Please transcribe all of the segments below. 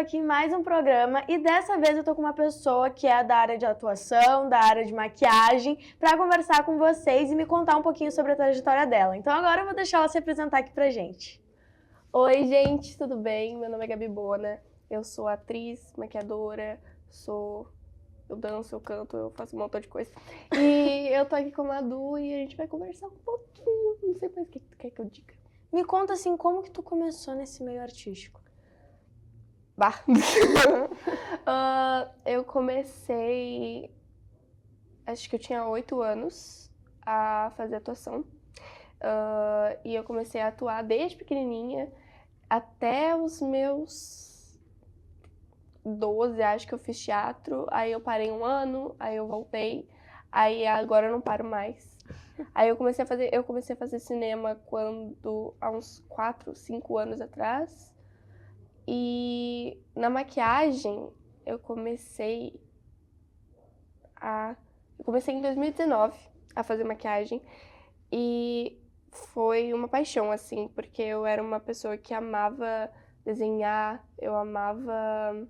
aqui em mais um programa e dessa vez eu tô com uma pessoa que é da área de atuação, da área de maquiagem, para conversar com vocês e me contar um pouquinho sobre a trajetória dela. Então agora eu vou deixar ela se apresentar aqui pra gente. Oi, gente, tudo bem? Meu nome é Gabi Bona, eu sou atriz, maquiadora, eu danço, eu canto, eu faço um montão de coisa. E eu tô aqui com a Madu e a gente vai conversar um pouquinho, não sei mais o que tu quer que eu diga. Me conta assim, como que tu começou nesse meio artístico? Bah! Eu comecei, acho que eu tinha 8 anos a fazer atuação. E eu comecei a atuar desde pequenininha até os meus 12, acho que eu fiz teatro. Aí eu parei um ano, aí eu voltei. Aí agora eu não paro mais. Aí eu comecei a fazer cinema há uns 4, 5 anos atrás. E na maquiagem eu comecei em 2019 a fazer maquiagem. E foi uma paixão, assim, porque eu era uma pessoa que amava desenhar, eu amava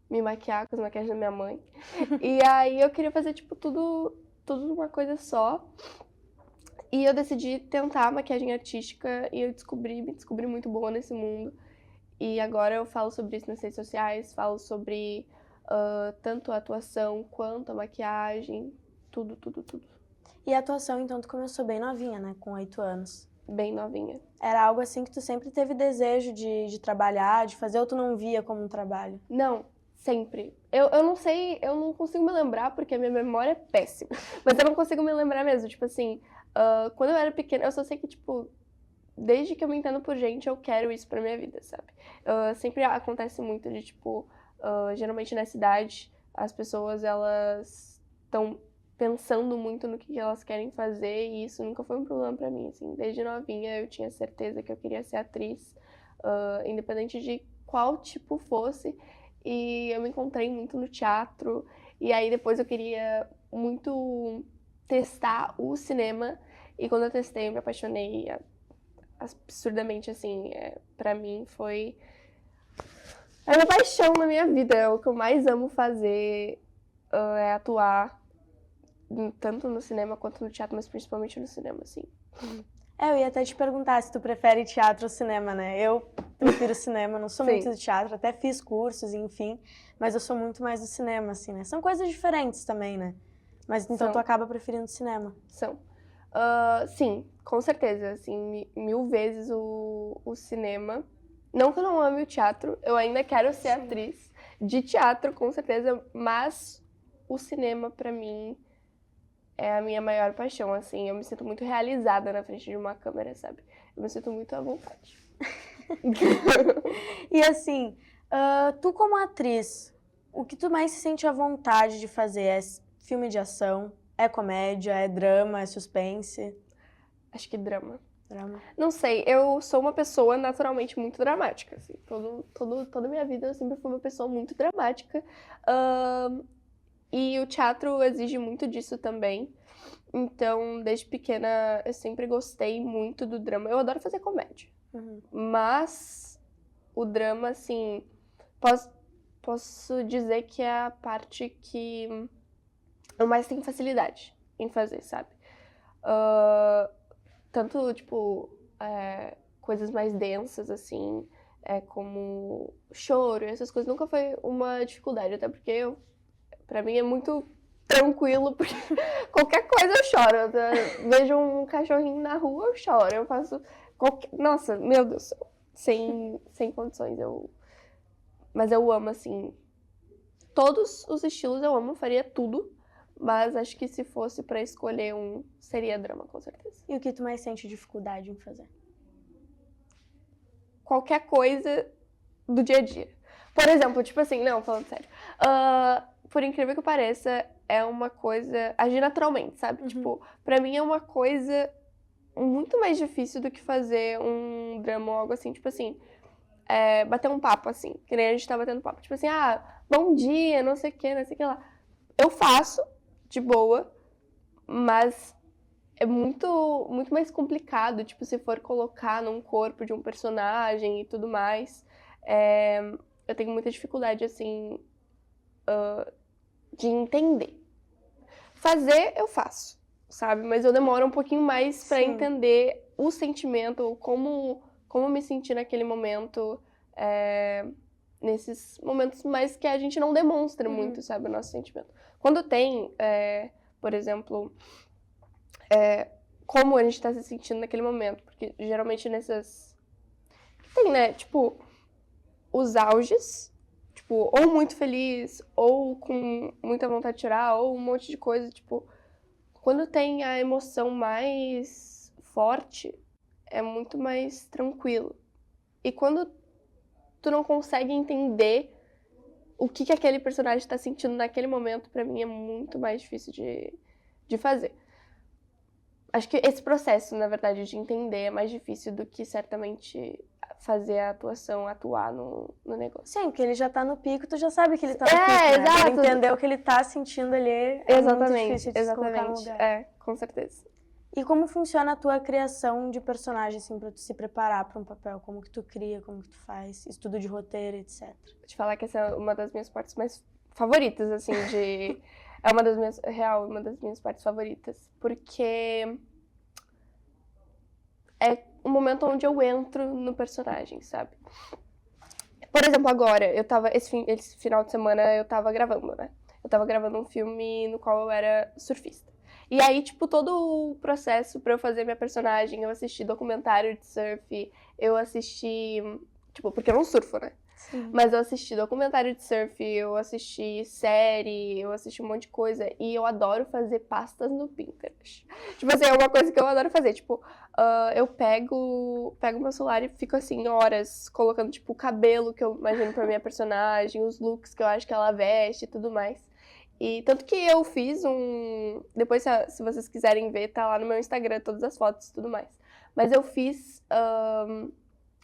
me maquiar com as maquiagens da minha mãe. E aí eu queria fazer, tipo, tudo uma coisa só. E eu decidi tentar maquiagem artística e eu me descobri muito boa nesse mundo. E agora eu falo sobre isso nas redes sociais, falo sobre tanto a atuação quanto a maquiagem, tudo. E a atuação, então, tu começou bem novinha, né? Com 8 anos. Bem novinha. Era algo assim que tu sempre teve desejo de trabalhar, de fazer, ou tu não via como um trabalho? Não, sempre. Eu não sei, eu não consigo me lembrar porque a minha memória é péssima. Mas eu não consigo me lembrar mesmo. Tipo assim, quando eu era pequena, eu só sei que, tipo, desde que eu me entendo por gente, eu quero isso pra minha vida, sabe? Sempre acontece muito de, tipo, geralmente na cidade, as pessoas, elas estão pensando muito no que elas querem fazer e isso nunca foi um problema pra mim, assim. Desde novinha eu tinha certeza que eu queria ser atriz, independente de qual tipo fosse. E eu me encontrei muito no teatro. E aí depois eu queria muito testar o cinema. E quando eu testei, eu me apaixonei absurdamente, assim. Pra mim foi a minha paixão na minha vida. É o que eu mais amo fazer, é atuar. Tanto no cinema quanto no teatro, mas principalmente no cinema, assim. Eu ia até te perguntar se tu prefere teatro ou cinema, né? Eu prefiro cinema, não sou Sim. muito de teatro, até fiz cursos, enfim, mas eu sou muito mais do cinema, assim, né? São coisas diferentes também, né? Mas então São. tu acaba preferindo cinema. São. Sim, com certeza, assim, mil vezes o cinema. Não que eu não ame o teatro, eu ainda quero ser atriz de teatro, com certeza, mas o cinema, pra mim, é a minha maior paixão, assim. Eu me sinto muito realizada na frente de uma câmera, sabe? Eu me sinto muito à vontade. E assim, tu como atriz, o que tu mais se sente à vontade de fazer? É filme de ação? É comédia? É drama? É suspense? Acho que drama. Drama. Não sei, eu sou uma pessoa naturalmente muito dramática, assim. Toda a minha vida eu sempre fui uma pessoa muito dramática. E o teatro exige muito disso também. Então, desde pequena, eu sempre gostei muito do drama. Eu adoro fazer comédia. Uhum. Mas o drama, assim, posso dizer que é a parte que eu mais tenho facilidade em fazer, sabe? Tanto, tipo, coisas mais densas, assim, como choro, essas coisas nunca foi uma dificuldade, até porque pra mim é muito tranquilo, porque qualquer coisa eu choro. Eu vejo um cachorrinho na rua, eu choro. Eu faço Nossa, meu Deus, sem condições. Mas eu amo, assim, todos os estilos eu amo, faria tudo. Mas acho que se fosse pra escolher um, seria drama, com certeza. E o que tu mais sente dificuldade em fazer? Qualquer coisa do dia a dia. Por exemplo, tipo assim, não, falando sério. Por incrível que pareça, é uma coisa... Agir naturalmente, sabe? Uhum. Tipo, pra mim é uma coisa muito mais difícil do que fazer um drama ou algo assim. Tipo assim, bater um papo, assim. Que nem a gente tá batendo papo. Tipo assim, bom dia, não sei o que lá. Eu faço, de boa, mas é muito, muito mais complicado, tipo, se for colocar num corpo de um personagem e tudo mais. eu tenho muita dificuldade, assim, de entender. Fazer, eu faço, sabe? Mas eu demoro um pouquinho mais pra Sim. entender o sentimento, como me sentir naquele momento, nesses momentos mais que a gente não demonstra muito, sabe, o nosso sentimento. Quando tem, por exemplo, como a gente tá se sentindo naquele momento, porque geralmente nessas... Tem, né, tipo, os auges, tipo, ou muito feliz, ou com muita vontade de chorar, ou um monte de coisa, tipo... Quando tem a emoção mais forte, é muito mais tranquilo. E quando tu não consegue entender o que aquele personagem tá sentindo naquele momento, pra mim é muito mais difícil de fazer. Acho que esse processo, na verdade, de entender é mais difícil do que certamente fazer a atuação atuar no negócio. Sim, porque ele já tá no pico, tu já sabe que ele tá no pico, né? Exato. Pra entender o que ele tá sentindo ali é muito difícil de se colocar no lugar. Com certeza. E como funciona a tua criação de personagem, assim, pra tu se preparar pra um papel? Como que tu cria, como que tu faz, estudo de roteiro, etc. Vou te falar que essa é uma das minhas partes mais favoritas, assim, é uma das minhas partes favoritas. Porque é o momento onde eu entro no personagem, sabe? Por exemplo, agora, esse final de semana eu tava gravando, né? Eu tava gravando um filme no qual eu era surfista. E aí, tipo, todo o processo pra eu fazer minha personagem, eu assisti documentário de surf, eu assisti... Tipo, porque eu não surfo, né? Sim. Mas eu assisti documentário de surf, eu assisti série, eu assisti um monte de coisa. E eu adoro fazer pastas no Pinterest. Tipo assim, é uma coisa que eu adoro fazer. Tipo, eu pego meu celular e fico assim, horas, colocando, tipo, o cabelo que eu imagino pra minha personagem, os looks que eu acho que ela veste e tudo mais. E tanto que eu fiz depois, se vocês quiserem ver, tá lá no meu Instagram, todas as fotos e tudo mais. Mas eu fiz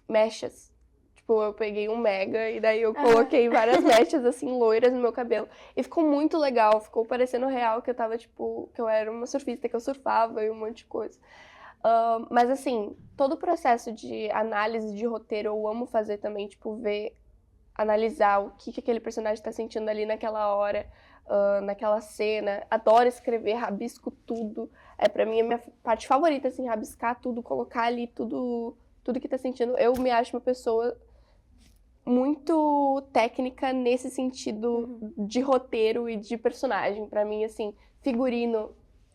mechas. Tipo, eu peguei um mega e daí eu coloquei várias mechas, assim, loiras no meu cabelo. E ficou muito legal, ficou parecendo real que eu tava, tipo, que eu era uma surfista, que eu surfava e um monte de coisa. Mas, assim, todo o processo de análise de roteiro eu amo fazer também, tipo, analisar o que aquele personagem tá sentindo ali naquela hora, naquela cena. Adoro escrever, rabisco tudo. Pra mim, a minha parte favorita, assim, rabiscar tudo, colocar ali tudo que tá sentindo. Eu me acho uma pessoa muito técnica nesse sentido de roteiro e de personagem. Pra mim, assim, figurino...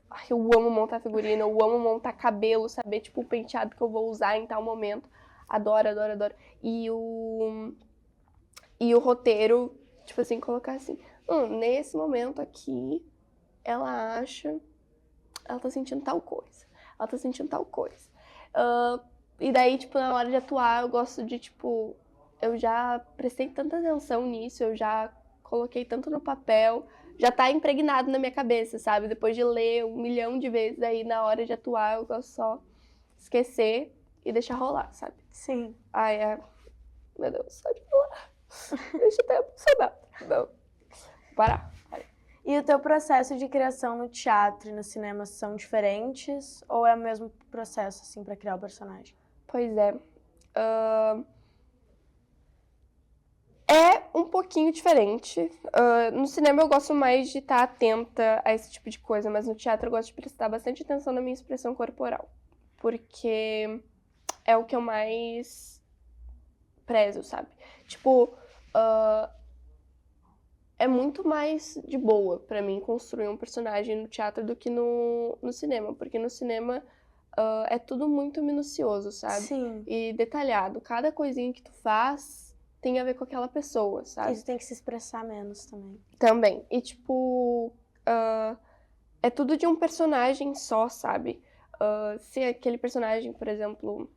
Ai, eu amo montar figurino, eu amo montar cabelo, saber, tipo, o penteado que eu vou usar em tal momento. Adoro, adoro, adoro. E o roteiro, tipo assim, colocar assim... nesse momento aqui, ela tá sentindo tal coisa. Ela tá sentindo tal coisa. E daí, tipo, na hora de atuar, eu gosto de, tipo... Eu já prestei tanta atenção nisso, eu já coloquei tanto no papel, já tá impregnado na minha cabeça, sabe? Depois de ler 1 milhão de vezes, aí na hora de atuar, eu gosto só esquecer e deixar rolar, sabe? Sim. Ai, meu Deus, só de falar. Deixa eu até emocionada. Não. Parar. E o teu processo de criação no teatro e no cinema são diferentes? Ou é o mesmo processo, assim, pra criar o personagem? Pois é. É um pouquinho diferente. No cinema eu gosto mais de estar atenta a esse tipo de coisa, mas no teatro eu gosto de prestar bastante atenção na minha expressão corporal. Porque é o que eu mais prezo, sabe? Tipo, é muito mais de boa pra mim construir um personagem no teatro do que no cinema. Porque no cinema é tudo muito minucioso, sabe? Sim. E detalhado. Cada coisinha que tu faz tem a ver com aquela pessoa, sabe? Isso tem que se expressar menos também. Também. E, tipo, é tudo de um personagem só, sabe? Se aquele personagem, por exemplo,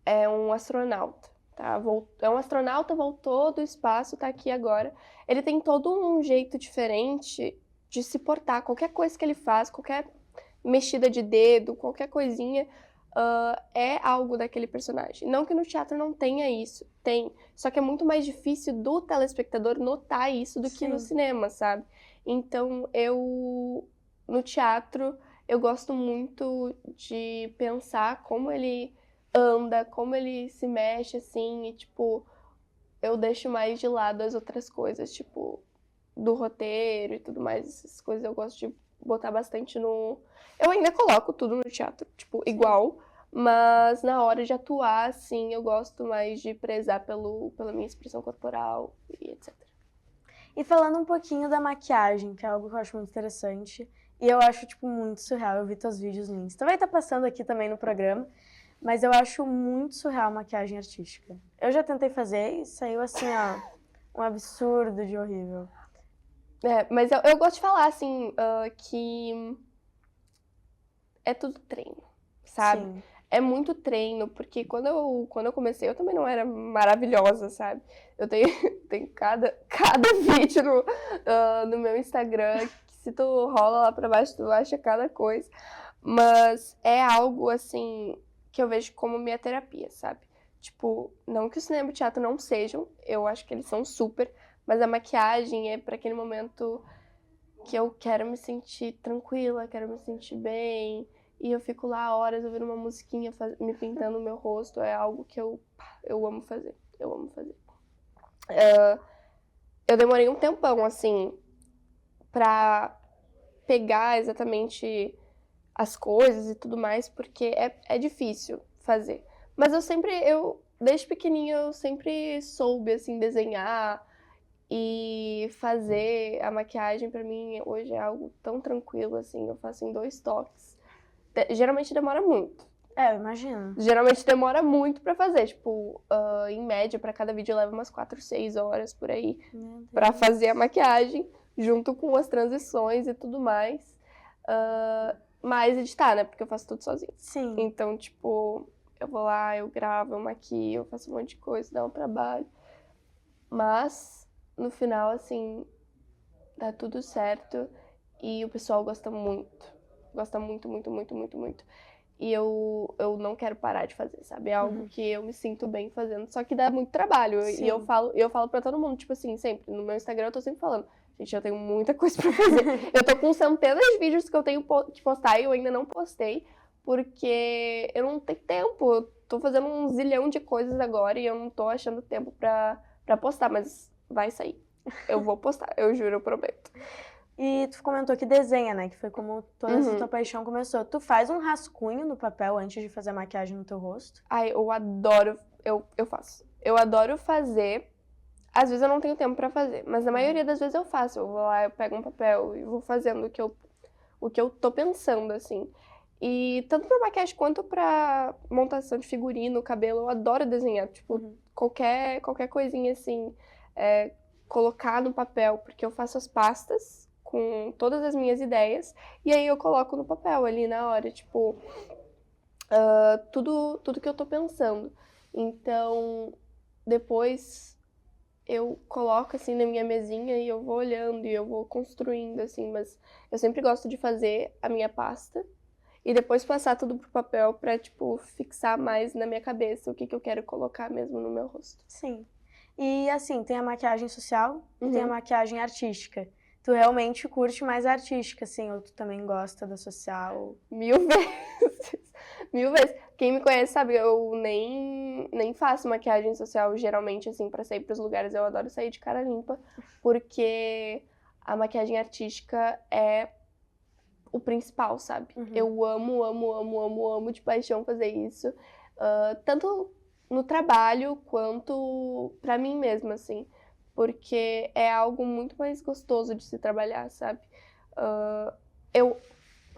é um astronauta, tá? É um astronauta, voltou do espaço, tá aqui agora. Ele tem todo um jeito diferente de se portar. Qualquer coisa que ele faz, qualquer mexida de dedo, qualquer coisinha, é algo daquele personagem. Não que no teatro não tenha isso, tem. Só que é muito mais difícil do telespectador notar isso do que no cinema, sabe? Então, no teatro, eu gosto muito de pensar como ele anda, como ele se mexe, assim, e tipo, eu deixo mais de lado as outras coisas, tipo, do roteiro e tudo mais, essas coisas eu gosto de botar bastante no... Eu ainda coloco tudo no teatro, tipo, igual, mas na hora de atuar, assim, eu gosto mais de prezar pela minha expressão corporal e etc. E falando um pouquinho da maquiagem, que é algo que eu acho muito interessante, e eu acho, tipo, muito surreal, eu vi teus vídeos lindos. Tu vai estar passando aqui também no programa, mas eu acho muito surreal a maquiagem artística. Eu já tentei fazer e saiu assim, ó, um absurdo de horrível. Mas eu gosto de falar, assim, que é tudo treino, sabe? Sim. É muito treino, porque quando eu comecei, eu também não era maravilhosa, sabe? Eu tenho cada vídeo no meu Instagram, que se tu rola lá pra baixo, tu acha cada coisa. Mas é algo, assim, que eu vejo como minha terapia, sabe? Tipo, não que o cinema e o teatro não sejam, eu acho que eles são super, mas a maquiagem é pra aquele momento que eu quero me sentir tranquila, quero me sentir bem, e eu fico lá horas ouvindo uma musiquinha, me pintando o meu rosto, é algo que eu amo fazer, eu amo fazer. Eu demorei um tempão, assim, pra pegar exatamente as coisas e tudo mais, porque é difícil fazer. Mas desde pequenininha, eu sempre soube, assim, desenhar, e fazer a maquiagem pra mim hoje é algo tão tranquilo, assim, eu faço em 2 toques. Geralmente demora muito. Eu imagino. Geralmente demora muito pra fazer, tipo, em média, pra cada vídeo leva umas 4, 6 horas por aí pra fazer a maquiagem, junto com as transições e tudo mais. Mas editar, né? Porque eu faço tudo sozinha. Sim. Então, tipo, eu vou lá, eu gravo, eu maquio, eu faço um monte de coisa, dá um trabalho. Mas, no final, assim, dá tudo certo e o pessoal gosta muito. Gosta muito, muito, muito, muito, muito. E eu não quero parar de fazer, sabe? É algo que eu me sinto bem fazendo, só que dá muito trabalho. Sim. E eu falo pra todo mundo, tipo assim, sempre. No meu Instagram eu tô sempre falando, gente, eu tenho muita coisa pra fazer. Eu tô com centenas de vídeos que eu tenho que postar e eu ainda não postei, porque eu não tenho tempo. Eu tô fazendo um zilhão de coisas agora e eu não tô achando tempo pra postar, mas vai sair. Eu vou postar, eu juro, eu prometo. E tu comentou que desenha, né? Que foi como toda essa tua paixão começou. Tu faz um rascunho no papel antes de fazer a maquiagem no teu rosto? Ai, eu adoro, eu faço. Eu adoro fazer. Às vezes eu não tenho tempo pra fazer, mas na maioria das vezes eu faço. Eu vou lá, eu pego um papel e vou fazendo o que eu tô pensando, assim. E tanto pra maquiagem quanto pra montação de figurino, cabelo, eu adoro desenhar. Tipo, qualquer coisinha assim, colocar no papel, porque eu faço as pastas com todas as minhas ideias, e aí eu coloco no papel ali na hora, tipo, tudo que eu tô pensando. Então, depois eu coloco assim na minha mesinha e eu vou olhando e eu vou construindo, assim, mas eu sempre gosto de fazer a minha pasta e depois passar tudo pro papel pra, tipo, fixar mais na minha cabeça o que eu quero colocar mesmo no meu rosto. Sim. E assim, tem a maquiagem social e tem a maquiagem artística. Tu realmente curte mais a artística, assim, ou tu também gosta da social? 1000 vezes. 1000 vezes. Quem me conhece sabe, eu nem faço maquiagem social geralmente, assim, pra sair pros lugares. Eu adoro sair de cara limpa, porque a maquiagem artística é o principal, sabe? Eu amo, amo, amo, amo, amo de paixão fazer isso. Tanto no trabalho quanto pra mim mesma, assim. Porque é algo muito mais gostoso de se trabalhar, sabe? Eu,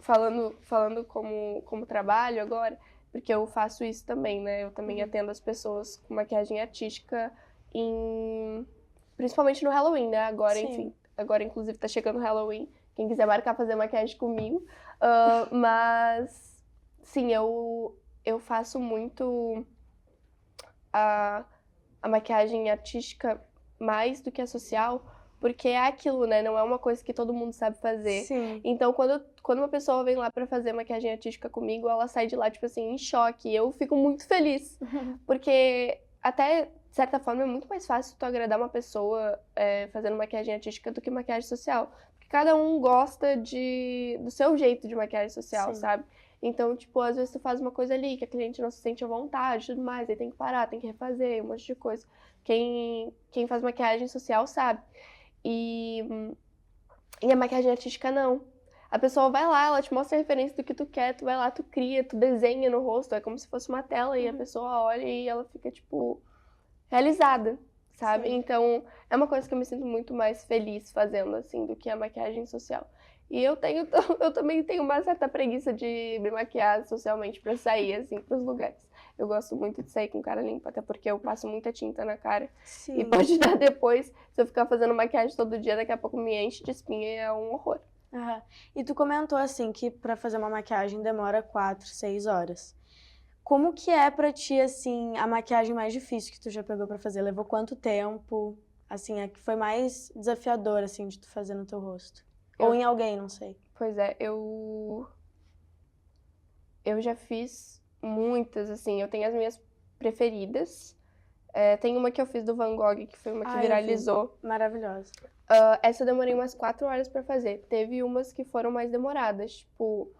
falando como trabalho agora, porque eu faço isso também, né? Eu também atendo as pessoas com maquiagem artística, principalmente no Halloween, né? Agora, Sim. enfim, agora inclusive tá chegando o Halloween, quem quiser marcar fazer maquiagem comigo. Mas, sim, eu faço muito a maquiagem artística mais do que a social, porque é aquilo, né? Não é uma coisa que todo mundo sabe fazer. Sim. Então, quando uma pessoa vem lá pra fazer maquiagem artística comigo, ela sai de lá, tipo assim, em choque. Eu fico muito feliz, porque até, de certa forma, é muito mais fácil tu agradar uma pessoa fazendo maquiagem artística do que maquiagem social. Porque cada um gosta do seu jeito de maquiagem social, Sim. sabe? Então, tipo, às vezes tu faz uma coisa ali que a cliente não se sente à vontade e tudo mais, aí tem que parar, tem que refazer, um monte de coisa. Quem faz maquiagem social sabe. E a maquiagem artística não. A pessoa vai lá, ela te mostra a referência do que tu quer, tu vai lá, tu cria, tu desenha no rosto, é como se fosse uma tela e a pessoa olha e ela fica, tipo, realizada, sabe? Sim. Então, é uma coisa que eu me sinto muito mais feliz fazendo, assim, do que a maquiagem social. E eu também tenho uma certa preguiça de me maquiar socialmente pra sair, assim, pros lugares. Eu gosto muito de sair com cara limpa, até porque eu passo muita tinta na cara. Sim. E pode dar depois, se eu ficar fazendo maquiagem todo dia, daqui a pouco me enche de espinha e é um horror. Aham. E tu comentou assim que pra fazer uma maquiagem demora 4, 6 horas. Como que é pra ti, assim, a maquiagem mais difícil que tu já pegou pra fazer? Levou quanto tempo? Assim, a que foi mais desafiadora, assim, de tu fazer no teu rosto? Ou em alguém, não sei. Pois é, eu já fiz muitas, assim, eu tenho as minhas preferidas. Tem uma que eu fiz do Van Gogh, que foi uma que Eu vi. viralizou. Maravilhosa. Essa eu demorei umas 4 horas pra fazer. Teve umas que foram mais demoradas, tipo...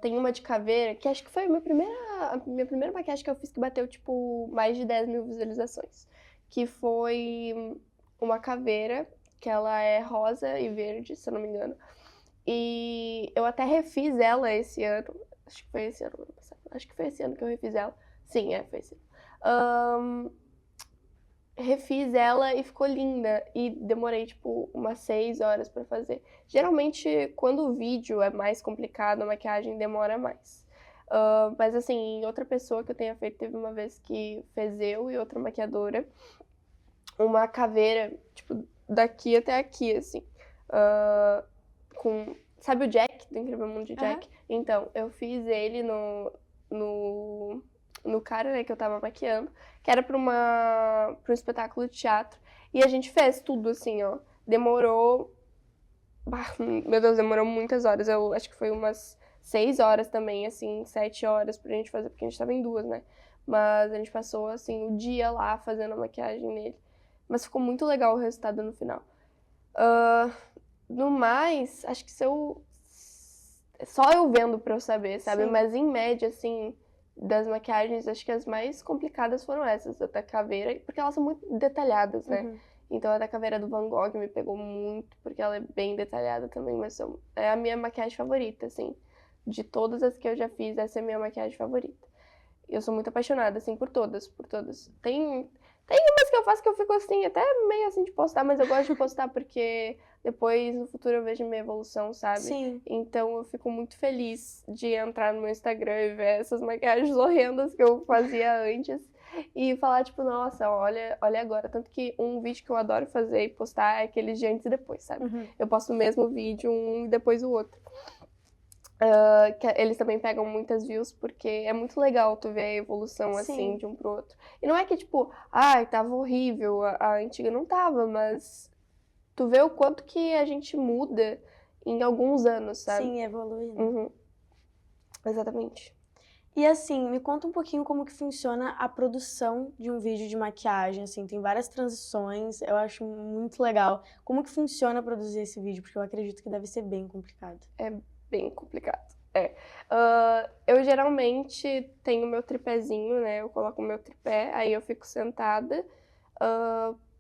tem uma de caveira, que acho que foi a minha primeira maquiagem que eu fiz que bateu, tipo, mais de 10 mil visualizações. Que foi uma caveira, que ela é rosa e verde, se eu não me engano. E eu até refiz ela esse ano. Acho que foi esse ano, ano passado. Acho que foi esse ano que eu refiz ela. Sim, foi esse ano. Refiz ela e ficou linda. E demorei, tipo, umas 6 horas pra fazer. Geralmente, quando o vídeo é mais complicado, a maquiagem demora mais. Mas, assim, outra pessoa que eu tenha feito, teve uma vez que fez eu e outra maquiadora uma caveira, tipo, daqui até aqui, assim. Sabe o Jack, do Incrível Mundo de Jack? Então, eu fiz ele no cara, né, que eu tava maquiando, que era pra um espetáculo de teatro. E a gente fez tudo, assim, ó. Demorou... Meu Deus, demorou muitas horas. Eu acho que foi umas 6 horas também, assim, 7 horas pra gente fazer, porque a gente tava em 2, né? Mas a gente passou, assim, o dia lá fazendo a maquiagem nele. Mas ficou muito legal o resultado no final. No mais, acho que só eu vendo pra eu saber, sabe? Sim. Mas em média, assim, das maquiagens, acho que as mais complicadas foram essas, a da caveira, porque elas são muito detalhadas, né? Então a da caveira do Van Gogh me pegou muito, porque ela é bem detalhada também, mas é a minha maquiagem favorita, assim. De todas as que eu já fiz, essa é a minha maquiagem favorita. Eu sou muito apaixonada, assim, por todas, por todas. Tem umas que eu faço que eu fico, assim, até meio assim de postar, mas eu gosto de postar porque depois, no futuro, eu vejo minha evolução, sabe? Sim. Então, eu fico muito feliz de entrar no meu Instagram e ver essas maquiagens horrendas que eu fazia antes. E falar, tipo, nossa, olha agora. Tanto que um vídeo que eu adoro fazer e postar é aqueles de antes e depois, sabe? Eu posto o mesmo vídeo, um e depois o outro. Que eles também pegam muitas views, porque é muito legal tu ver a evolução, assim, de um pro outro. E não é que, tipo, ai, tava horrível, a antiga não tava, mas tu vê o quanto que a gente muda em alguns anos, sabe? Sim, evolui, né? Uhum. Exatamente. E assim, me conta um pouquinho como que funciona a produção de um vídeo de maquiagem, assim, tem várias transições, eu acho muito legal. Como que funciona produzir esse vídeo? Porque eu acredito que deve ser bem complicado. É bem complicado. Eu geralmente tenho meu tripézinho, né? Eu coloco o meu tripé, aí eu fico sentada,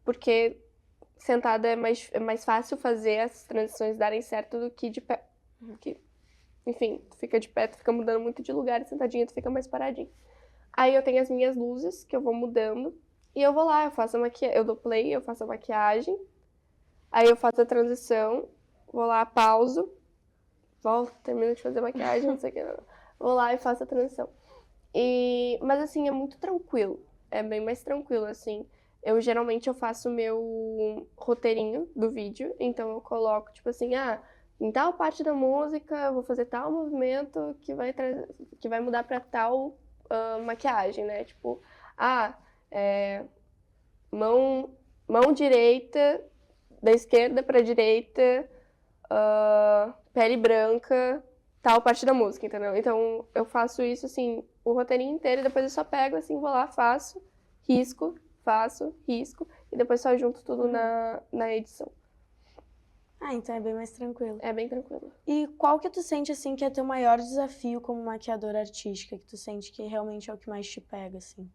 porque sentada é mais fácil fazer as transições darem certo do que de pé. Enfim, tu fica de pé, tu fica mudando muito de lugar, e sentadinha tu fica mais paradinho. Aí eu tenho as minhas luzes, que eu vou mudando, e eu vou lá, eu faço a maquiagem, eu dou play, eu faço a maquiagem, aí eu faço a transição, vou lá, pauso, volto, termino de fazer a maquiagem, não sei o que, não. Vou lá e faço a transição. Mas assim, é muito tranquilo, é bem mais tranquilo, assim. Geralmente eu faço o meu roteirinho do vídeo, então eu coloco, tipo assim, em tal parte da música eu vou fazer tal movimento que vai mudar pra tal maquiagem, né? Tipo, mão direita, da esquerda pra direita, pele branca, tal parte da música, entendeu? Então eu faço isso, assim, o roteirinho inteiro e depois eu só pego, assim, vou lá, faço, risco, e depois só junto tudo na edição. Ah, então é bem mais tranquilo. É bem tranquilo. E qual que tu sente, assim, que é teu maior desafio como maquiadora artística? Que tu sente que realmente é o que mais te pega, assim?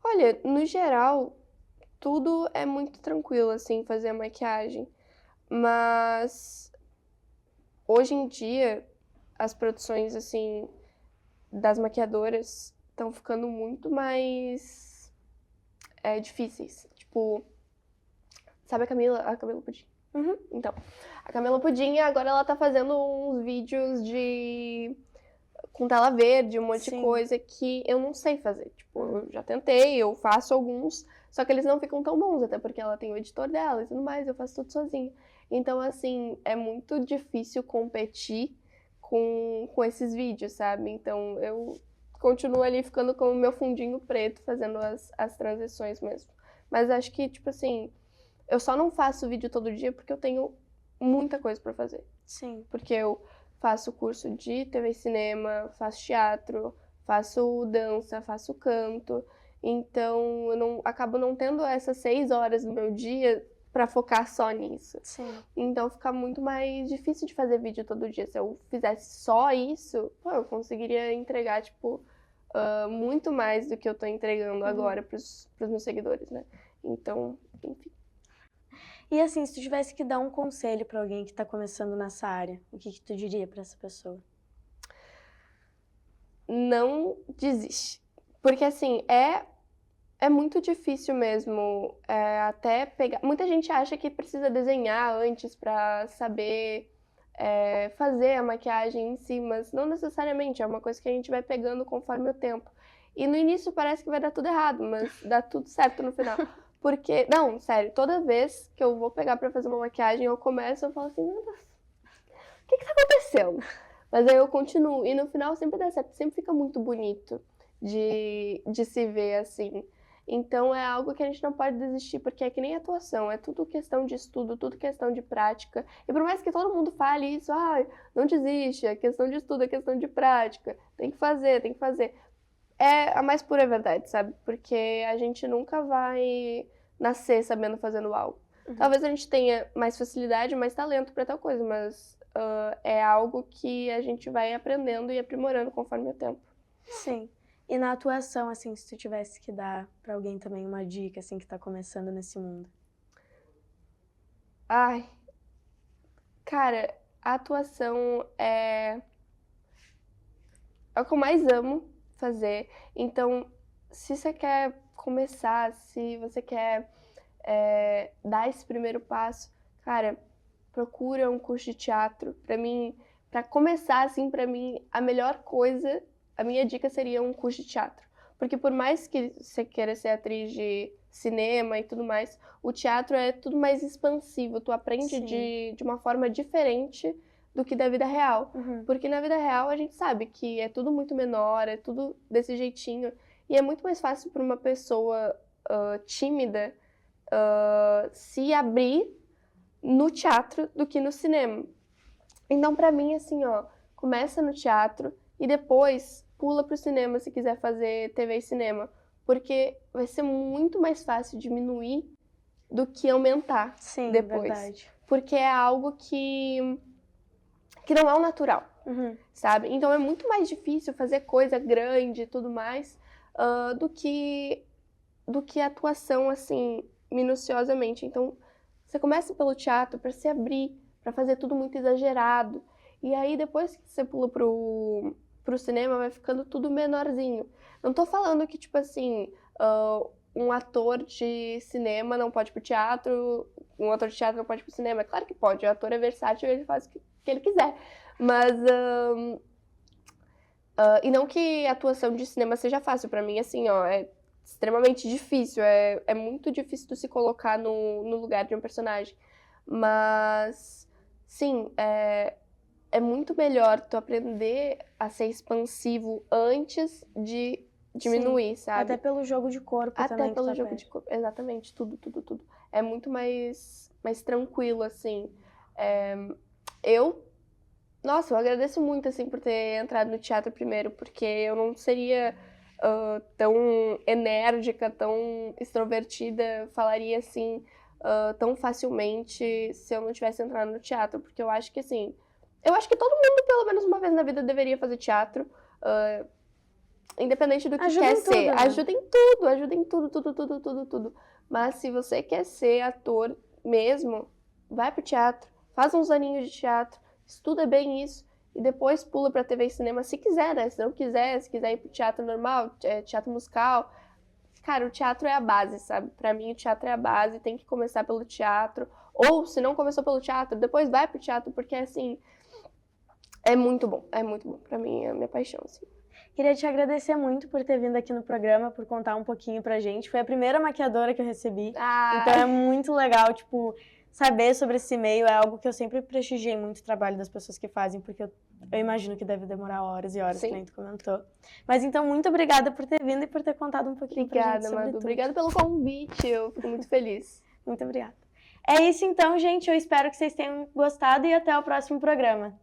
Olha, no geral, tudo é muito tranquilo, assim, fazer a maquiagem. Mas hoje em dia, as produções, assim, das maquiadoras estão ficando muito mais difíceis. Tipo, sabe a Camila? A Camila Pudim. Uhum. Então, a Camila Pudim agora ela tá fazendo uns vídeos com tela verde, um monte de Sim. coisa que eu não sei fazer. Tipo, eu já tentei, eu faço alguns, só que eles não ficam tão bons, até porque ela tem o editor dela e tudo mais, eu faço tudo sozinha. Então, assim, é muito difícil competir com esses vídeos, sabe? Então, eu continuo ali ficando com o meu fundinho preto, fazendo as transições mesmo. Mas acho que, tipo assim, eu só não faço vídeo todo dia porque eu tenho muita coisa pra fazer. Sim. Porque eu faço curso de TV e cinema, faço teatro, faço dança, faço canto. Então, acabo não tendo essas 6 horas do meu dia pra focar só nisso. Sim. Então, fica muito mais difícil de fazer vídeo todo dia. Se eu fizesse só isso, pô, eu conseguiria entregar, tipo, muito mais do que eu tô entregando agora pros meus seguidores, né? Então, enfim. E assim, se tu tivesse que dar um conselho pra alguém que tá começando nessa área, o que tu diria pra essa pessoa? Não desiste. Porque, assim, é muito difícil mesmo até pegar. Muita gente acha que precisa desenhar antes pra saber fazer a maquiagem em si, mas não necessariamente. É uma coisa que a gente vai pegando conforme o tempo. E no início parece que vai dar tudo errado, mas dá tudo certo no final. Porque, não, sério, toda vez que eu vou pegar pra fazer uma maquiagem, eu começo, eu falo assim, meu Deus, o que tá acontecendo? Mas aí eu continuo, e no final sempre dá certo, sempre fica muito bonito de se ver assim. Então é algo que a gente não pode desistir, porque é que nem atuação, é tudo questão de estudo, tudo questão de prática. E por mais que todo mundo fale isso, não desiste, é questão de estudo, é questão de prática, tem que fazer, tem que fazer. É a mais pura verdade, sabe? Porque a gente nunca vai nascer sabendo fazendo algo. Talvez a gente tenha mais facilidade, mais talento pra tal coisa, mas é algo que a gente vai aprendendo e aprimorando conforme o tempo. Sim. E na atuação, assim, se tu tivesse que dar pra alguém também uma dica, assim, que tá começando nesse mundo? Ai, cara, a atuação é o que eu mais amo fazer. Então, se você quer começar, se você quer dar esse primeiro passo, cara, procura um curso de teatro. Pra mim, pra começar, assim, pra mim, a melhor coisa, a minha dica seria um curso de teatro. Porque por mais que você queira ser atriz de cinema e tudo mais, o teatro é tudo mais expansivo. Tu aprende de uma forma diferente do que da vida real. Porque na vida real a gente sabe que é tudo muito menor, é tudo desse jeitinho. E é muito mais fácil para uma pessoa tímida se abrir no teatro do que no cinema. Então, pra mim, assim, começa no teatro e depois pula pro cinema se quiser fazer TV e cinema. Porque vai ser muito mais fácil diminuir do que aumentar depois. Verdade. Porque é algo que não é o natural, sabe? Então é muito mais difícil fazer coisa grande e tudo mais do que atuação, assim, minuciosamente. Então, você começa pelo teatro para se abrir, para fazer tudo muito exagerado. E aí, depois que você pula pro cinema, vai ficando tudo menorzinho. Não tô falando que, tipo assim, um ator de cinema não pode ir pro teatro, um ator de teatro não pode ir pro cinema. É claro que pode, o ator é versátil, ele faz o que ele quiser. Mas... e não que a atuação de cinema seja fácil, pra mim, assim, é extremamente difícil, é muito difícil tu se colocar no lugar de um personagem. Mas, sim, é muito melhor tu aprender a ser expansivo antes de diminuir, sabe? Até pelo jogo de corpo também. Até pelo jogo de corpo, exatamente, tudo. É muito mais tranquilo, assim. Nossa, eu agradeço muito, assim, por ter entrado no teatro primeiro, porque eu não seria tão enérgica, tão extrovertida, falaria, assim, tão facilmente se eu não tivesse entrado no teatro, porque eu acho que, assim, eu acho que todo mundo, pelo menos uma vez na vida, deveria fazer teatro, independente do que Ajuda quer em tudo, ser. né? Ajuda em tudo, tudo. Mas se você quer ser ator mesmo, vai pro teatro, faz uns aninhos de teatro, estuda bem isso, e depois pula pra TV e cinema, se quiser, né? Se não quiser, se quiser ir pro teatro normal, teatro musical. Cara, o teatro é a base, sabe? Pra mim, o teatro é a base, tem que começar pelo teatro. Ou, se não começou pelo teatro, depois vai pro teatro, porque, assim, é muito bom. É muito bom. Pra mim, é a minha paixão, assim. Queria te agradecer muito por ter vindo aqui no programa, por contar um pouquinho pra gente. Foi a primeira maquiadora que eu recebi, então é muito legal, tipo, saber sobre esse meio. É algo que eu sempre prestigiei muito o trabalho das pessoas que fazem, porque eu imagino que deve demorar horas e horas, Sim. que nem tu comentou. Mas então, muito obrigada por ter vindo e por ter contado um pouquinho pra gente Obrigada, sobre Madu. tudo. Obrigada pelo convite, eu fico muito feliz. Muito obrigada. É isso então, gente. Eu espero que vocês tenham gostado e até o próximo programa.